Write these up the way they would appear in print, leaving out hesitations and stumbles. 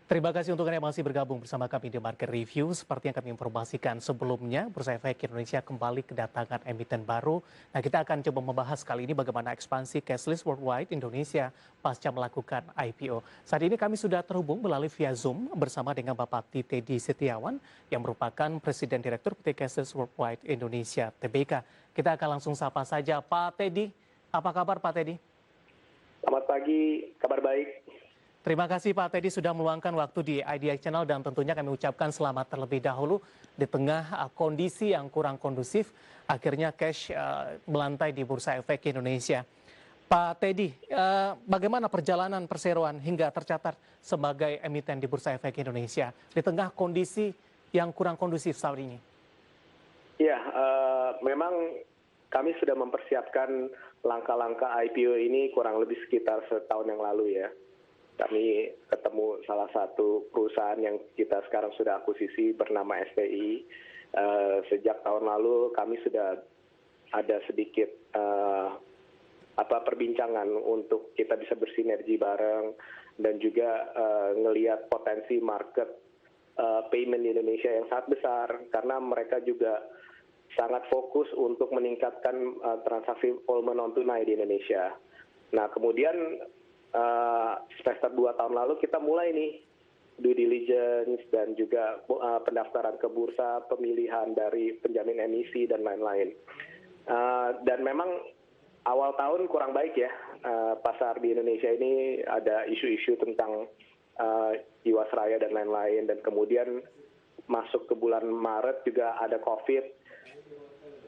Terima kasih untuk Anda yang masih bergabung bersama kami di Market Review. Seperti yang kami informasikan sebelumnya, Bursa Efek Indonesia kembali kedatangan emiten baru. Nah, kita akan coba membahas kali ini bagaimana ekspansi cashless worldwide Indonesia pasca melakukan IPO. Saat ini kami sudah terhubung melalui via Zoom bersama dengan Bapak Teddy Setiawan yang merupakan Presiden Direktur PT Cashless Worldwide Indonesia (TBK). Kita akan langsung sapa saja Pak Teddy. Apa kabar Pak Teddy? Selamat pagi, kabar baik. Terima kasih Pak Teddy sudah meluangkan waktu di IDX Channel dan tentunya kami ucapkan selamat terlebih dahulu di tengah kondisi yang kurang kondusif, akhirnya cash melantai di Bursa Efek Indonesia. Pak Teddy, bagaimana perjalanan perseroan hingga tercatat sebagai emiten di Bursa Efek Indonesia di tengah kondisi yang kurang kondusif saat ini? Ya, memang kami sudah mempersiapkan langkah-langkah IPO ini kurang lebih sekitar setahun yang lalu ya. Kami ketemu salah satu perusahaan yang kita sekarang sudah akuisisi bernama SPI. Sejak tahun lalu kami sudah ada sedikit perbincangan untuk kita bisa bersinergi bareng dan juga ngelihat potensi market payment di Indonesia yang sangat besar karena mereka juga sangat fokus untuk meningkatkan transaksi volume non tunai di Indonesia. Nah, kemudian semester 2 tahun lalu kita mulai nih due diligence dan juga pendaftaran ke bursa, pemilihan dari penjamin emisi dan lain-lain. Dan memang awal tahun kurang baik ya, pasar di Indonesia ini ada isu-isu tentang Jiwasraya dan lain-lain, dan kemudian masuk ke bulan Maret juga ada COVID.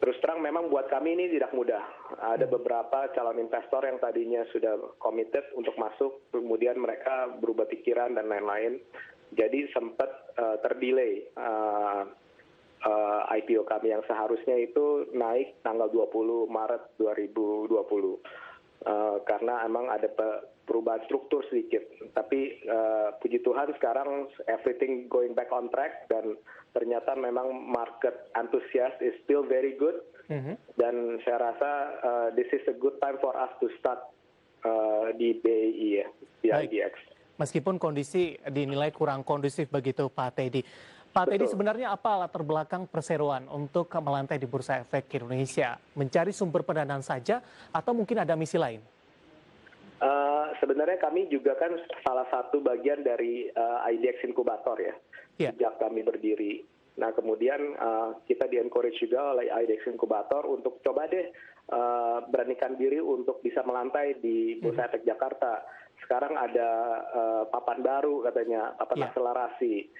Terus terang memang buat kami ini tidak mudah. Ada beberapa calon investor yang tadinya sudah committed untuk masuk, kemudian mereka berubah pikiran dan lain-lain. Jadi sempat terdelay IPO kami yang seharusnya itu naik tanggal 20 Maret 2020. Karena emang ada perubahan struktur sedikit. Tapi puji Tuhan sekarang everything going back on track dan ternyata memang market antusias is still very good. Dan saya rasa this is a good time for us to start di BI ya, di IDX. Meskipun kondisi dinilai kurang kondusif begitu Pak Teddy. Pak Teddy, sebenarnya apa latar belakang perseroan untuk melantai di Bursa Efek Indonesia? Mencari sumber pendanaan saja atau mungkin ada misi lain? Sebenarnya kami juga kan salah satu bagian dari IDX Inkubator ya, sejak kami berdiri. Nah kemudian kita di-encourage juga oleh IDX Inkubator untuk coba deh beranikan diri untuk bisa melantai di Bursa Efek Jakarta. Sekarang ada papan baru katanya, papan akselerasi.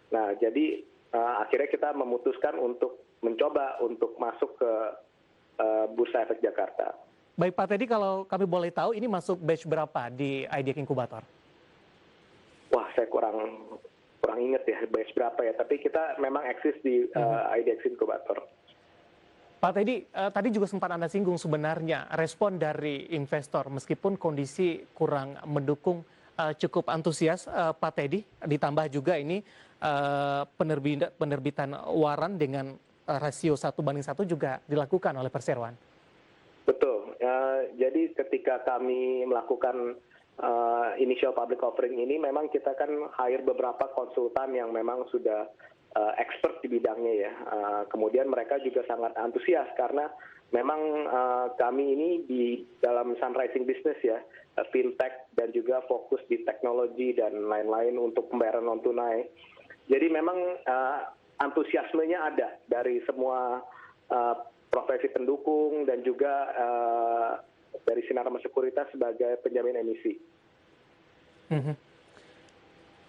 Nah jadi akhirnya kita memutuskan untuk mencoba untuk masuk ke Bursa Efek Jakarta. Baik Pak Teddy, kalau kami boleh tahu ini masuk batch berapa di IDX Inkubator? Wah, saya kurang ingat ya batch berapa ya, tapi kita memang eksis di IDX Inkubator. Pak Teddy, tadi juga sempat Anda singgung sebenarnya respon dari investor meskipun kondisi kurang mendukung, cukup antusias Pak Teddy, ditambah juga ini penerbitan waran dengan rasio 1:1 juga dilakukan oleh perseroan. Betul, jadi ketika kami melakukan initial public offering ini memang kita kan hire beberapa konsultan yang memang sudah expert di bidangnya ya. Kemudian mereka juga sangat antusias karena memang kami ini di dalam fundraising business ya, fintech dan juga fokus di teknologi dan lain-lain untuk pembayaran non tunai. Jadi memang antusiasmenya ada dari semua profesi pendukung dan juga dari Sinarmas Sekuritas sebagai penjamin emisi.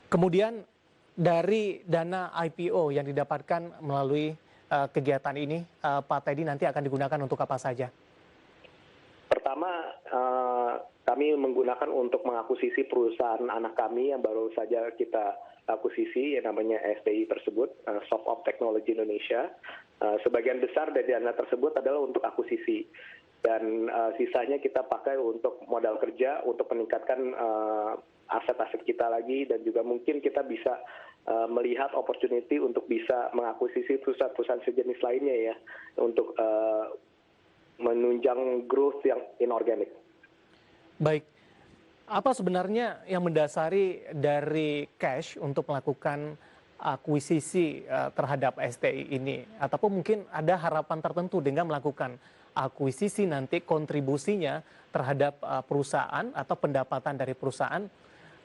Kemudian dari dana IPO yang didapatkan melalui kegiatan ini, Pak Teddy nanti akan digunakan untuk apa saja? Pertama, kami menggunakan untuk mengakuisisi perusahaan anak kami yang baru saja kita akuisisi, yang namanya STI tersebut, Softop Technology Indonesia. Sebagian besar dari dana tersebut adalah untuk akuisisi. Dan sisanya kita pakai untuk modal kerja, untuk meningkatkan aset-aset kita lagi, dan juga mungkin kita bisa melihat opportunity untuk bisa mengakuisisi perusahaan-perusahaan sejenis lainnya ya, untuk menunjang growth yang inorganik. Baik, Apa sebenarnya yang mendasari dari Cash untuk melakukan akuisisi terhadap STI ini? Ataupun mungkin ada harapan tertentu dengan melakukan akuisisi nanti kontribusinya terhadap perusahaan atau pendapatan dari perusahaan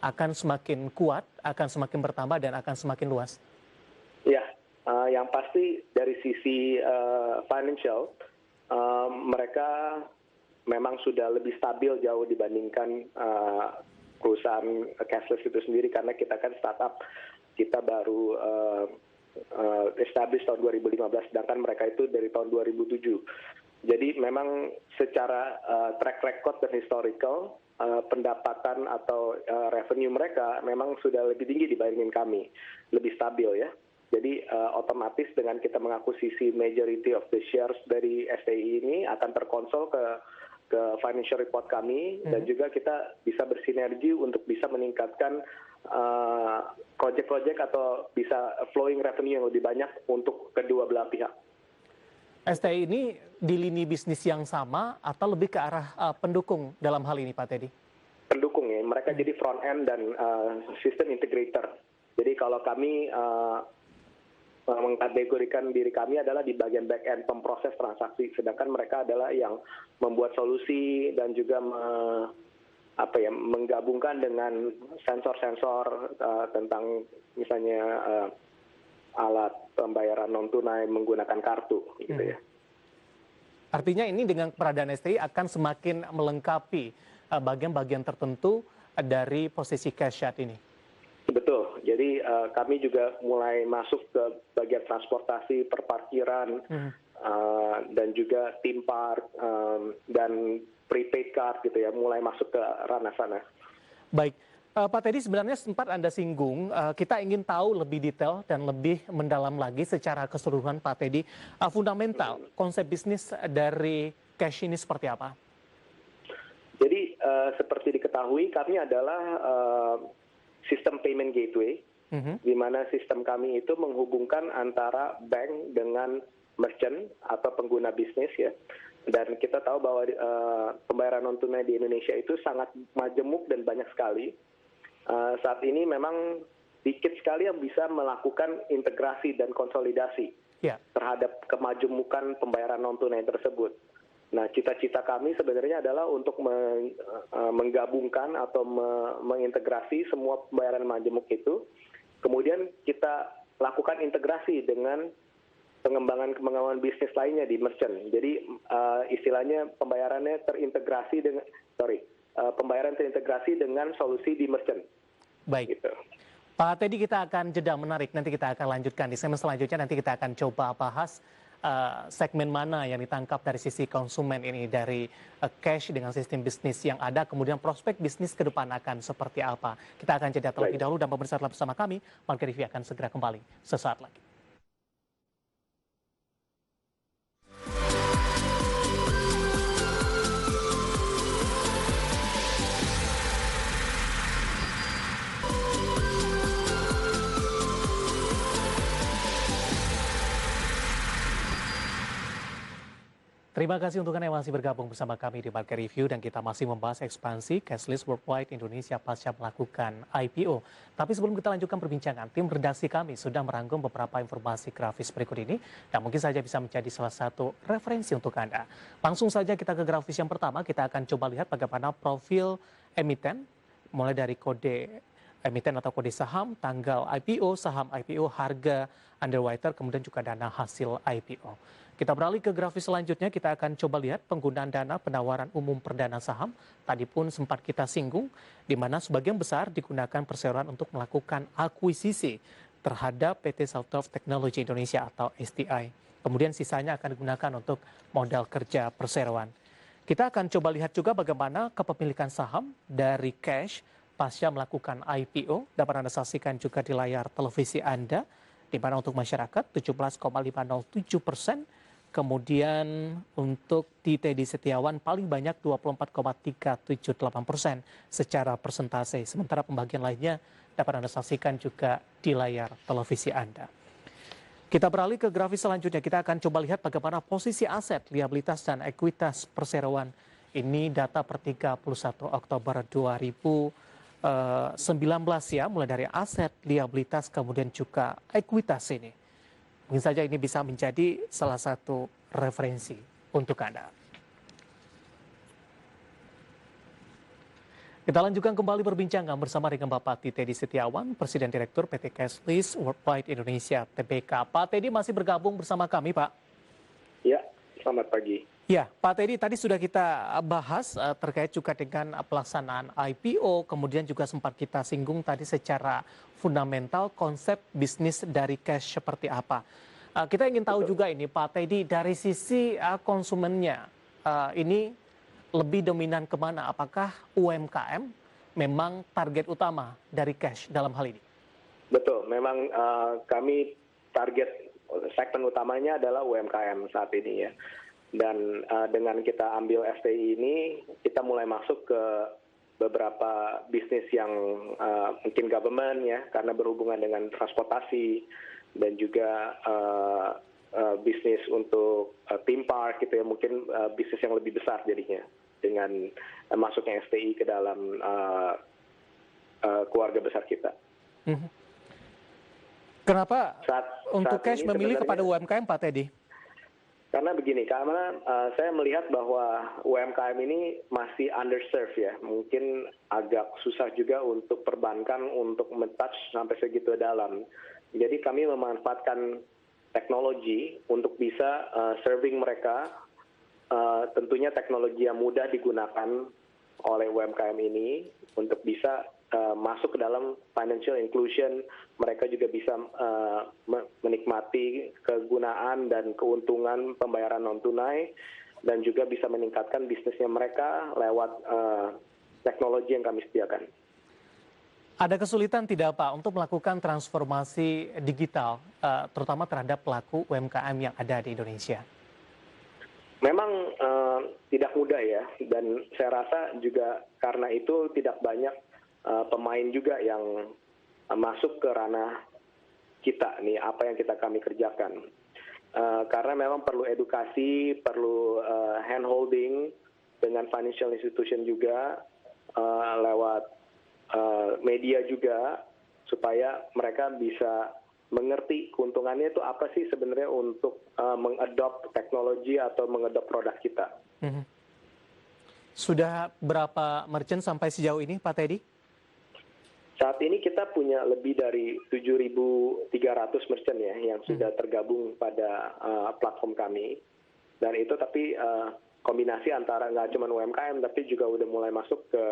akan semakin kuat, akan semakin bertambah dan akan semakin luas? Ya, yang pasti dari sisi financial, mereka memang sudah lebih stabil jauh dibandingkan perusahaan cashless itu sendiri, karena kita kan startup, kita baru establish tahun 2015, sedangkan mereka itu dari tahun 2007. Jadi memang secara track record dan historical, pendapatan atau revenue mereka memang sudah lebih tinggi dibandingin kami, lebih stabil ya. Jadi otomatis dengan kita mengakuisisi majority of the shares dari STI ini akan terkonsol ke financial report kami, dan juga kita bisa bersinergi untuk bisa meningkatkan project-project atau bisa flowing revenue yang lebih banyak untuk kedua belah pihak. STI ini di lini bisnis yang sama atau lebih ke arah pendukung dalam hal ini, Pak Teddy? Pendukung ya, mereka jadi front end dan system integrator. Jadi kalau kami mengkategorikan diri kami adalah di bagian back end pemproses transaksi, sedangkan mereka adalah yang membuat solusi dan juga menggabungkan dengan sensor-sensor tentang misalnya alat pembayaran non tunai menggunakan kartu gitu ya. Artinya ini dengan keberadaan STI akan semakin melengkapi bagian-bagian tertentu dari posisi Cashshare ini. Betul. Jadi kami juga mulai masuk ke bagian transportasi, perparkiran, dan juga theme park dan prepaid card gitu ya, mulai masuk ke ranah sana. Baik, Pak Teddy, sebenarnya sempat Anda singgung, kita ingin tahu lebih detail dan lebih mendalam lagi secara keseluruhan, Pak Teddy, fundamental konsep bisnis dari Cash ini seperti apa? Jadi seperti diketahui, kami adalah sistem payment gateway, di mana sistem kami itu menghubungkan antara bank dengan merchant atau pengguna bisnis ya. Dan kita tahu bahwa pembayaran non tunai di Indonesia itu sangat majemuk dan banyak sekali. Saat ini memang sedikit sekali yang bisa melakukan integrasi dan konsolidasi terhadap kemajemukan pembayaran non tunai tersebut. Nah, cita-cita kami sebenarnya adalah untuk menggabungkan atau mengintegrasi semua pembayaran majemuk itu. Kemudian kita lakukan integrasi dengan pengembangan bisnis lainnya di merchant. Jadi istilahnya pembayaran terintegrasi dengan solusi di merchant. Baik. Gitu. Pak Teddy, kita akan jeda menarik. Nanti kita akan lanjutkan di segmen selanjutnya. Nanti kita akan coba bahas segmen mana yang ditangkap dari sisi konsumen ini, dari Cash dengan sistem bisnis yang ada, kemudian prospek bisnis ke depan akan seperti apa. Kita akan jeda terlebih dahulu dan pemirsa tetap bersama kami. Market Review akan segera kembali sesaat lagi. Terima kasih untuk Anda yang masih bergabung bersama kami di Market Review, dan kita masih membahas ekspansi cashless worldwide Indonesia pasca melakukan IPO. Tapi sebelum kita lanjutkan perbincangan, tim redaksi kami sudah merangkum beberapa informasi grafis berikut ini yang mungkin saja bisa menjadi salah satu referensi untuk Anda. Langsung saja kita ke grafis yang pertama, kita akan coba lihat bagaimana profil emiten, mulai dari kode emiten atau kode saham, tanggal IPO, saham IPO, harga underwriter, kemudian juga dana hasil IPO. Kita beralih ke grafis selanjutnya, kita akan coba lihat penggunaan dana penawaran umum perdana saham. Tadi pun sempat kita singgung, di mana sebagian besar digunakan perseroan untuk melakukan akuisisi terhadap PT Software Technology Indonesia atau STI. Kemudian sisanya akan digunakan untuk modal kerja perseroan. Kita akan coba lihat juga bagaimana kepemilikan saham dari Cash pasca melakukan IPO. Dapat Anda saksikan juga di layar televisi Anda, di mana untuk masyarakat 17,507%. Kemudian untuk di Teddy Setiawan paling banyak 24,378% secara persentase. Sementara pembagian lainnya dapat Anda saksikan juga di layar televisi Anda. Kita beralih ke grafis selanjutnya. Kita akan coba lihat bagaimana posisi aset, liabilitas, dan ekuitas perseroan Ini data per 31 Oktober 2019 ya, mulai dari aset, liabilitas, kemudian juga ekuitas ini. Mungkin saja ini bisa menjadi salah satu referensi untuk Anda. Kita lanjutkan kembali perbincangan bersama dengan Bapak Teddy Setiawan, Presiden Direktur PT Cashless Worldwide Indonesia (TBK). Pak Teddy masih bergabung bersama kami, Pak. Ya, selamat pagi. Ya, Pak Teddy, tadi sudah kita bahas terkait juga dengan pelaksanaan IPO, kemudian juga sempat kita singgung tadi secara fundamental konsep bisnis dari cash seperti apa. Kita ingin tahu juga ini, Pak Teddy, dari sisi konsumennya, ini lebih dominan kemana? Apakah UMKM memang target utama dari cash dalam hal ini? Betul, memang kami target segmen utamanya adalah UMKM saat ini ya. Dan dengan kita ambil STI ini, kita mulai masuk ke beberapa bisnis yang mungkin government ya, karena berhubungan dengan transportasi dan juga bisnis untuk theme park gitu ya, mungkin bisnis yang lebih besar jadinya dengan masuknya STI ke dalam keluarga besar kita. Kenapa untuk saat cash memilih kepada UMKM, Pak Teddy? Karena begini, karena saya melihat bahwa UMKM ini masih underserved ya, mungkin agak susah juga untuk perbankan untuk men-touch sampai segitu dalam. Jadi kami memanfaatkan teknologi untuk bisa serving mereka, tentunya teknologi yang mudah digunakan oleh UMKM ini untuk bisa masuk ke dalam financial inclusion, mereka juga bisa menikmati kegunaan dan keuntungan pembayaran non-tunai, dan juga bisa meningkatkan bisnisnya mereka lewat teknologi yang kami sediakan. Ada kesulitan tidak Pak untuk melakukan transformasi digital, terutama terhadap pelaku UMKM yang ada di Indonesia? Memang tidak mudah ya, dan saya rasa juga karena itu tidak banyak pemain juga yang masuk ke ranah kita nih, apa yang kami kerjakan. Karena memang perlu edukasi, perlu hand holding dengan financial institution juga, lewat media juga, supaya mereka bisa mengerti keuntungannya itu apa sih sebenarnya untuk mengadopt teknologi atau mengadopt produk kita. Sudah berapa merchant sampai sejauh ini, Pak Teddy? Saat ini kita punya lebih dari 7.300 merchant ya yang sudah tergabung pada platform kami. Dan itu tapi kombinasi antara nggak cuma UMKM tapi juga udah mulai masuk ke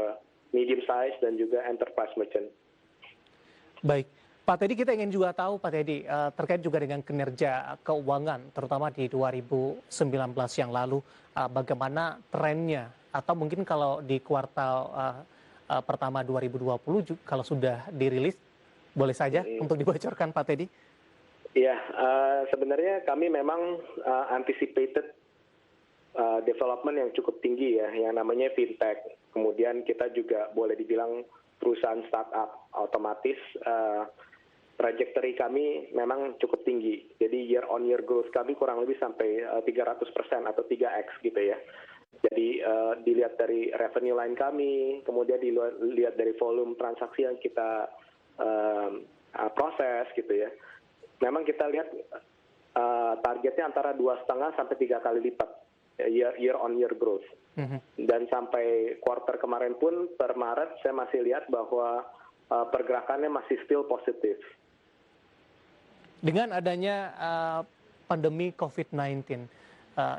medium size dan juga enterprise merchant. Baik. Pak Teddy, kita ingin juga tahu Pak Teddy terkait juga dengan kinerja keuangan terutama di 2019 yang lalu, bagaimana trennya atau mungkin kalau di kuartal pertama 2020 kalau sudah dirilis, boleh saja untuk dibocorkan Pak Teddy? Iya, sebenarnya kami memang anticipated development yang cukup tinggi ya, yang namanya fintech. Kemudian kita juga boleh dibilang perusahaan startup, otomatis trajectory kami memang cukup tinggi. Jadi year on year growth kami kurang lebih sampai 300% atau 3x gitu ya. Jadi dilihat dari revenue line kami, kemudian dilihat dari volume transaksi yang kita proses gitu ya. Memang kita lihat targetnya antara 2,5 sampai 3 kali lipat year on year growth. Dan sampai quarter kemarin pun per Maret saya masih lihat bahwa pergerakannya masih still positif. Dengan adanya pandemi COVID-19,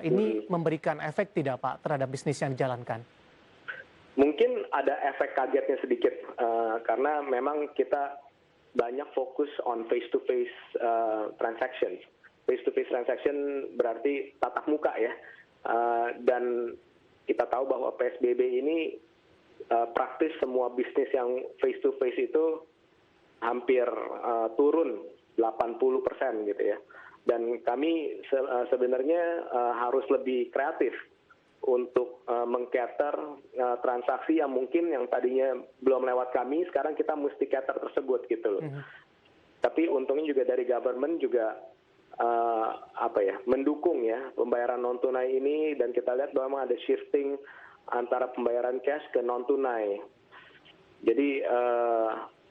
ini memberikan efek tidak Pak terhadap bisnis yang dijalankan? Mungkin ada efek kagetnya sedikit, karena memang kita banyak fokus on face-to-face transactions. Face-to-face transaction berarti tatap muka ya, dan kita tahu bahwa PSBB ini praktis semua bisnis yang face-to-face itu hampir turun 80% gitu ya. Dan kami sebenarnya harus lebih kreatif untuk meng-cater transaksi yang mungkin yang tadinya belum lewat kami, sekarang kita mesti cater tersebut gitu loh. Tapi untungnya juga dari government juga mendukung ya pembayaran non tunai ini, dan kita lihat bahwa memang ada shifting antara pembayaran cash ke non tunai. Jadi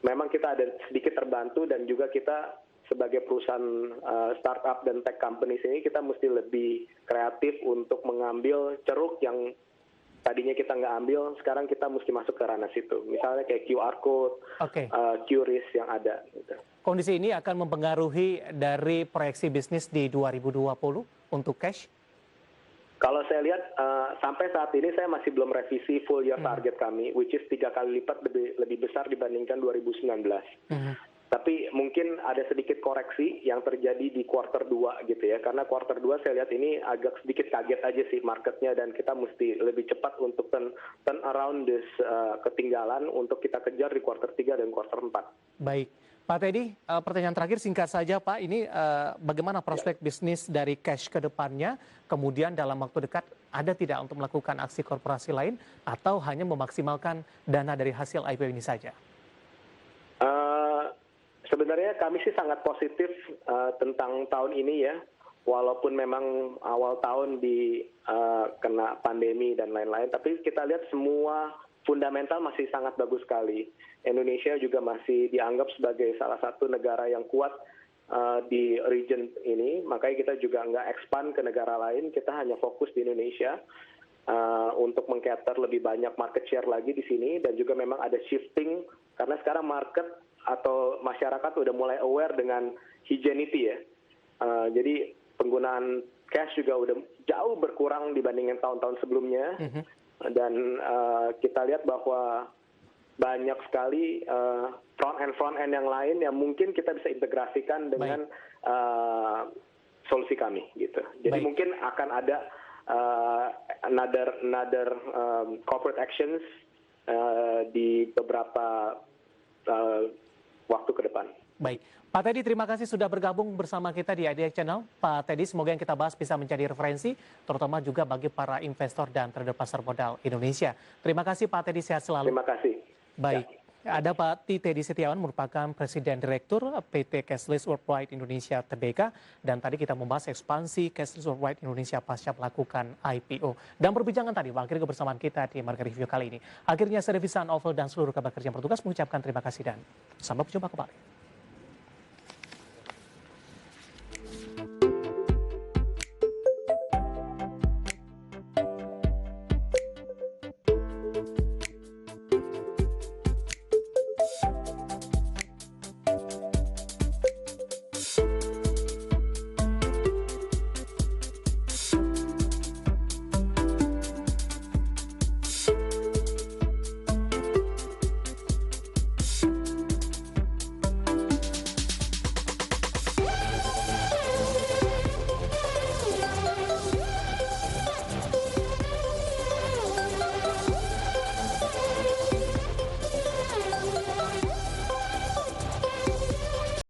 memang kita ada sedikit terbantu, dan juga kita sebagai perusahaan startup dan tech companies ini kita mesti lebih kreatif untuk mengambil ceruk yang tadinya kita nggak ambil, sekarang kita mesti masuk ke ranah situ. Misalnya kayak QR code, QRIS yang ada. Gitu. Kondisi ini akan mempengaruhi dari proyeksi bisnis di 2020 untuk cash? Kalau saya lihat sampai saat ini saya masih belum revisi full year target kami, which is 3 kali lipat lebih besar dibandingkan 2019. Tapi mungkin ada sedikit koreksi yang terjadi di quarter 2 gitu ya. Karena quarter 2 saya lihat ini agak sedikit kaget aja sih marketnya, dan kita mesti lebih cepat untuk turn around this ketinggalan untuk kita kejar di quarter 3 dan quarter 4. Baik. Pak Teddy, pertanyaan terakhir singkat saja Pak, ini bagaimana prospek bisnis dari cash ke depannya, kemudian dalam waktu dekat ada tidak untuk melakukan aksi korporasi lain, atau hanya memaksimalkan dana dari hasil IPO ini saja? Sebenarnya kami sih sangat positif tentang tahun ini ya, walaupun memang awal tahun kena pandemi dan lain-lain, tapi kita lihat semua fundamental masih sangat bagus sekali. Indonesia juga masih dianggap sebagai salah satu negara yang kuat di region ini, makanya kita juga nggak expand ke negara lain, kita hanya fokus di Indonesia untuk meng-cater lebih banyak market share lagi di sini, dan juga memang ada shifting karena sekarang market atau masyarakat udah mulai aware dengan hygienity ya. Jadi penggunaan cash juga udah jauh berkurang dibandingin tahun-tahun sebelumnya. Dan kita lihat bahwa banyak sekali front end yang lain yang mungkin kita bisa integrasikan dengan solusi kami gitu. Jadi mungkin akan ada another corporate actions di beberapa waktu ke depan. Baik, Pak Teddy, terima kasih sudah bergabung bersama kita di IDX Channel. Pak Teddy, semoga yang kita bahas bisa menjadi referensi, terutama juga bagi para investor dan trader pasar modal Indonesia. Terima kasih Pak Teddy, sehat selalu. Terima kasih. Baik, ada Pak Teddy Setiawan, merupakan Presiden Direktur PT Cashless Worldwide Indonesia Tbk, dan tadi kita membahas ekspansi Cashless Worldwide Indonesia pasca melakukan IPO. Dan perbincangan tadi mengakhiri kebersamaan kita di Market Review kali ini. Akhirnya saya Devisan Oval dan seluruh kabar kerja yang bertugas mengucapkan terima kasih dan sampai berjumpa kembali.